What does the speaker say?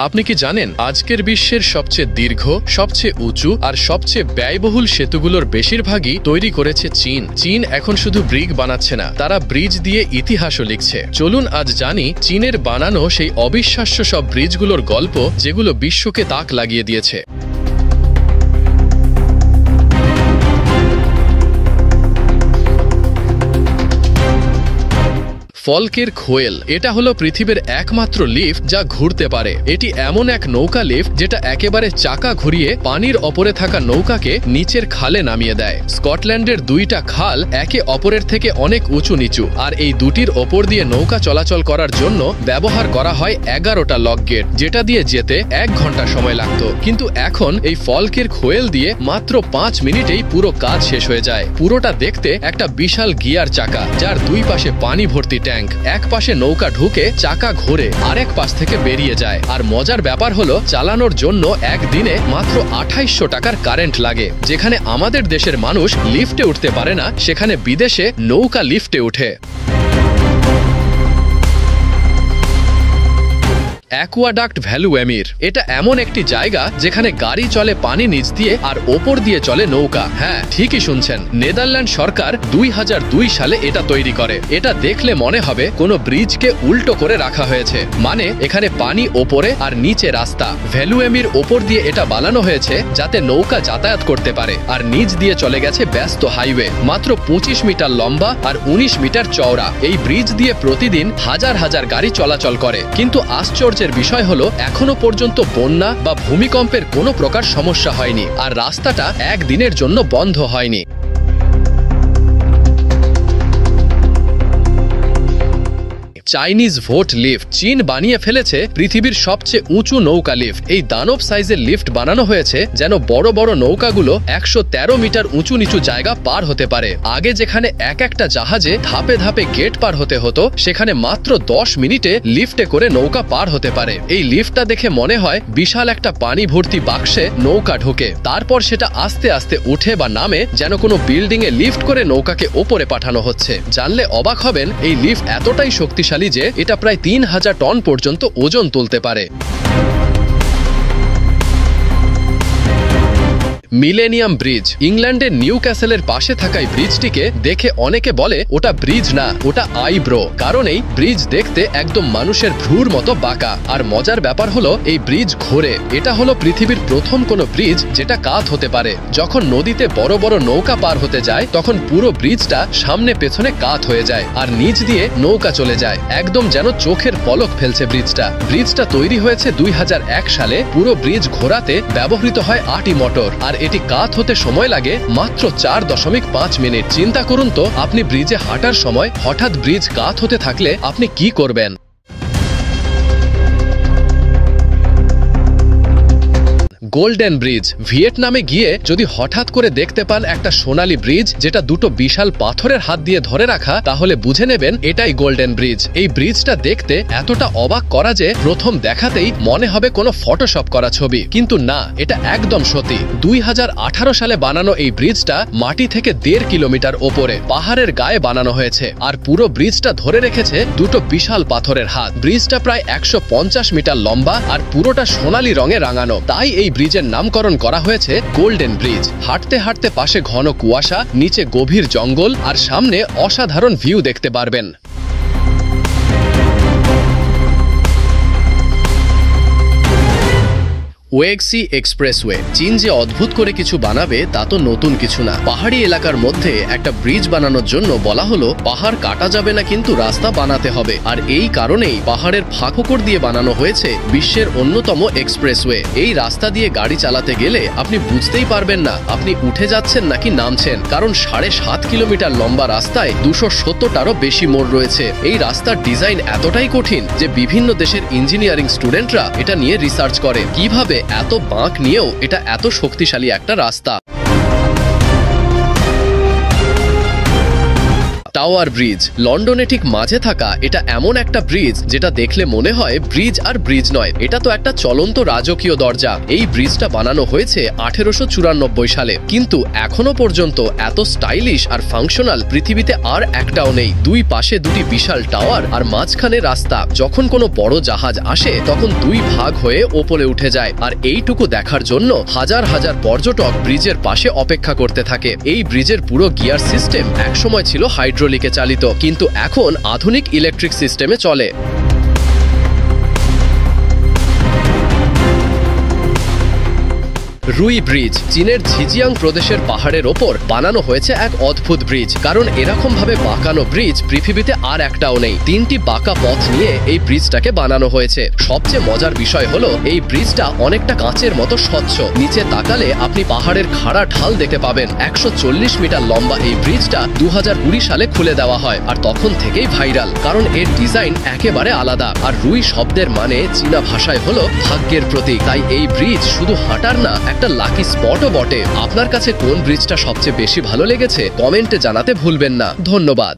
আপনি কি জানেন আজকের বিশ্বের সবচেয়ে দীর্ঘ, সবচেয়ে উঁচু আর সবচেয়ে ব্যয়বহুল সেতুগুলোর বেশিরভাগই তৈরি করেছে চীন। চীন এখন শুধু ব্রিজ বানাচ্ছে না, তারা ব্রিজ দিয়ে ইতিহাসও লিখছে। চলুন আজ জানি চীনের বানানো সেই অবিশ্বাস্য সব ব্রিজগুলোর গল্প, যেগুলো বিশ্বকে তাক লাগিয়ে দিয়েছে। ফলকের খোয়েল, এটা হলো পৃথিবীর একমাত্র লিফট যা ঘুরতে পারে। এটি এমন এক নৌকা লিফট যেটা একেবারে চাকা ঘুরিয়ে পানির ওপরে থাকা নৌকাকে নিচের খালে নামিয়ে দেয়। স্কটল্যান্ডের দুইটা খাল একে অপরের থেকে অনেক উঁচু নিচু, আর এই দুটির ওপর দিয়ে নৌকা চলাচল করার জন্য ব্যবহার করা হয় 11টা লক গেট, যেটা দিয়ে যেতে 1 ঘন্টা সময় লাগত। কিন্তু এখন এই ফলকের খোয়েল দিয়ে মাত্র 5 মিনিটেই পুরো কাজ শেষ হয়ে যায়। পুরোটা দেখতে একটা বিশাল গিয়ার চাকা, যার দুই পাশে পানি ভর্তি ট্যাঙ্ক। এক পাশে নৌকা ঢুকে চাকা ঘোরে, আরেক পাশ থেকে বেরিয়ে যায়। আর মজার ব্যাপার হলো চালানোর জন্য একদিনে মাত্র 2800 টাকার কারেন্ট লাগে। যেখানে আমাদের দেশের মানুষ লিফটে উঠতে পারে না, সেখানে বিদেশে নৌকা লিফটে উঠে। অ্যাকুয়াডাক্ট ভ্যালুয়ামির, এটা এমন একটি জায়গা যেখানে গাড়ি চলে পানি নিচ দিয়ে আর ওপর দিয়ে চলে নৌকা। হ্যাঁ, ঠিকই শুনছেন, নেদারল্যান্ড সরকার 2002 সালে এটা তৈরি করে। এটা দেখলে মনে হবে কোনো ব্রিজকে উল্টো করে রাখা হয়েছে, মানে এখানে পানি ওপরে আর নিচে রাস্তা। ভ্যালুয়ামির ওপর দিয়ে এটা বানানো হয়েছে যাতে নৌকা যাতায়াত করতে পারে, আর নিচ দিয়ে চলে গেছে ব্যস্ত হাইওয়ে। মাত্র 25 মিটার লম্বা আর 19 মিটার চওড়া এই ব্রিজ দিয়ে প্রতিদিন হাজার হাজার গাড়ি চলাচল করে। কিন্তু আশ্চর্যের বিষয় হলো এখনো পর্যন্ত বন্যা বা ভূমিকম্পের কোনো প্রকার সমস্যা হয়নি, আর রাস্তাটা একদিনের জন্য বন্ধ হয়নি। চাইনিজ ভোট লিফট, চীন বানিয়ে ফেলেছে পৃথিবীর সবচেয়ে উঁচু নৌকা লিফট। এই দানব সাইজের লিফট বানানো হয়েছে যেন বড় বড় নৌকাগুলো 113 মিটার উঁচু নিচু জায়গা পার হতে পারে। আগে যেখানে এক একটা জাহাজে ধাপে ধাপে গেট পার হতে হতো, সেখানে মাত্র 10 মিনিটে লিফটে করে নৌকা পার হতে পারে। এই লিফটটা দেখে মনে হয় বিশাল একটা পানি ভর্তি বাক্সে নৌকা ঢোকে, তারপর সেটা আস্তে আস্তে উঠে বা নামে, যেন কোনো বিল্ডিং এ লিফট করে নৌকাকে ওপরে পাঠানো হচ্ছে। জানলে অবাক হবেন, এই লিফট এতটাই শক্তিশালী যে এটা প্রায় 3000 টন পর্যন্ত ওজন তুলতে পারে। মিলেনিয়াম ব্রিজ, ইংল্যান্ডের নিউ ক্যাসেলের পাশে থাকা এই ব্রিজটিকে দেখে অনেকে বলে ওটা ব্রিজ না, ওটা আইব্রো, কারণ এই ব্রিজ দেখতে একদম মানুষের ভ্রুর মতো বাঁকা। আর মজার ব্যাপার হলো এই ব্রিজ ঘোরে। এটা হলো পৃথিবীর প্রথম কোনো ব্রিজ যেটা কাত হতে পারে। যখন নদীতে বড় বড় নৌকা পার হতে যায়, তখন পুরো ব্রিজটা সামনে পেছনে কাত হয়ে যায় আর নিচ দিয়ে নৌকা চলে যায়, একদম যেন চোখের পলক ফেলছে ব্রিজটা তৈরি হয়েছে 2001 সালে। পুরো ব্রিজ ঘোরাতে ব্যবহৃত হয় 8টি মোটর, আর এটি কাত হতে সময় লাগে মাত্র 4.5 মিনিট। চিন্তা করুন তো, আপনি ব্রিজে হাঁটার সময় হঠাৎ ব্রিজ কাত হতে থাকলে আপনি কি করবেন? গোল্ডেন ব্রিজ, ভিয়েতনামে গিয়ে যদি হঠাৎ করে দেখতে পান একটা সোনালী ব্রিজ যেটা দুটো বিশাল পাথরের হাত দিয়ে ধরে রাখা, তাহলে বুঝে নেবেন এটাই গোল্ডেন ব্রিজ। এই ব্রিজটা দেখতে এতটা অবাক করা যে প্রথম দেখাতেই মনে হবে কোনো ফটোশপ করা ছবি, কিন্তু না, এটা একদম সত্যি। 2018 সালে বানানো এই ব্রিজটা মাটি থেকে 1.5 কিলোমিটার ওপরে পাহাড়ের গায়ে বানানো হয়েছে, আর পুরো ব্রিজটা ধরে রেখেছে দুটো বিশাল পাথরের হাত। ব্রিজটা প্রায় 150 মিটার লম্বা আর পুরোটা সোনালী রঙে রাঙানো, তাই এই ব্রিজের নামকরণ করা হয়েছে গোল্ডেন ব্রিজ। হাঁটতে হাঁটতে পাশে ঘন কুয়াশা, নিচে গভীর জঙ্গল, আর সামনে অসাধারণ ভিউ দেখতে পারবেন। ওয়েক্সি এক্সপ্রেসওয়ে, চীন যে অদ্ভুত করে কিছু বানাবে তা তো নতুন কিছু না। পাহাড়ি এলাকার মধ্যে একটা ব্রিজ বানানোর জন্য বলা হলো পাহাড় কাটা যাবে না, কিন্তু রাস্তা বানাতে হবে। আর এই কারণেই পাহাড়ের ফাঁকফোকর দিয়ে বানানো হয়েছে বিশ্বের অন্যতম এক্সপ্রেসওয়ে। এই রাস্তা দিয়ে গাড়ি চালাতে গেলে আপনি বুঝতেই পারবেন না আপনি উঠে যাচ্ছেন নাকি নামছেন, কারণ 7.5 কিলোমিটার লম্বা রাস্তায় 270টারও বেশি মোড় রয়েছে। এই রাস্তার ডিজাইন এতটাই কঠিন যে বিভিন্ন দেশের ইঞ্জিনিয়ারিং স্টুডেন্টরা এটা নিয়ে রিসার্চ করে কিভাবে এত বাঁক নিয়েও এটা এত শক্তিশালী একটা রাস্তা। টাওয়ার ব্রিজ লন্ডনে ঠিক মাঝে থাকা এটা এমন একটা ব্রিজ যেটা দেখলে মনে হয় ব্রিজ আর ব্রিজ নয়, এটা তো একটা চলন্ত রাজকীয় দরজা। এই ব্রিজটা বানানো হয়েছে 1894 সালে, কিন্তু এখনো পর্যন্ত এত স্টাইলিশ আর ফাংশনাল পৃথিবীতে আর একটাও নেই। দুই পাশে দুটি বিশাল টাওয়ার আর মাঝখানে রাস্তা। যখন কোনো বড় জাহাজ আসে তখন দুই ভাগ হয়ে ওপরে উঠে যায়, আর এইটুকু দেখার জন্য হাজার হাজার পর্যটক ব্রিজের পাশে অপেক্ষা করতে থাকে। এই ব্রিজের পুরো গিয়ার সিস্টেম একসময় ছিল হাইড্রোলিকে চালিত, কিন্তু এখন আধুনিক ইলেকট্রিক সিস্টেমে চলে। রুই ব্রিজ চীনের ঝিজিয়াং প্রদেশের পাহাড়ের ওপর বানানো হয়েছে এক অদ্ভুত ব্রিজ, কারণ এরকম ভাবে বাঁকানো ব্রিজ পৃথিবীতে আর একটাও নেই। 3টি বাঁকা পথ নিয়ে এই ব্রিজটাকে বানানো হয়েছে। সবচেয়ে মজার বিষয় হলো এই ব্রিজটা অনেকটা কাঁচের মতো স্বচ্ছ। নিচে তাকালে আপনি পাহাড়ের খাড়া ঢাল দেখতে পাবেন। 140 মিটার লম্বা এই ব্রিজটা 2020 সালে খুলে দেওয়া হয়, আর তখন থেকেই ভাইরাল, কারণ এর ডিজাইন একেবারে আলাদা। আর রুই শব্দের মানে চীনা ভাষায় হলো ভাগ্যের প্রতীক। তাই এই ব্রিজ শুধু হাঁটার না, একটা লাকি স্পটও বটে। আপনার কাছে কোন ব্রিজটা সবচেয়ে বেশি ভালো লেগেছে কমেন্টে জানাতে ভুলবেন না। ধন্যবাদ।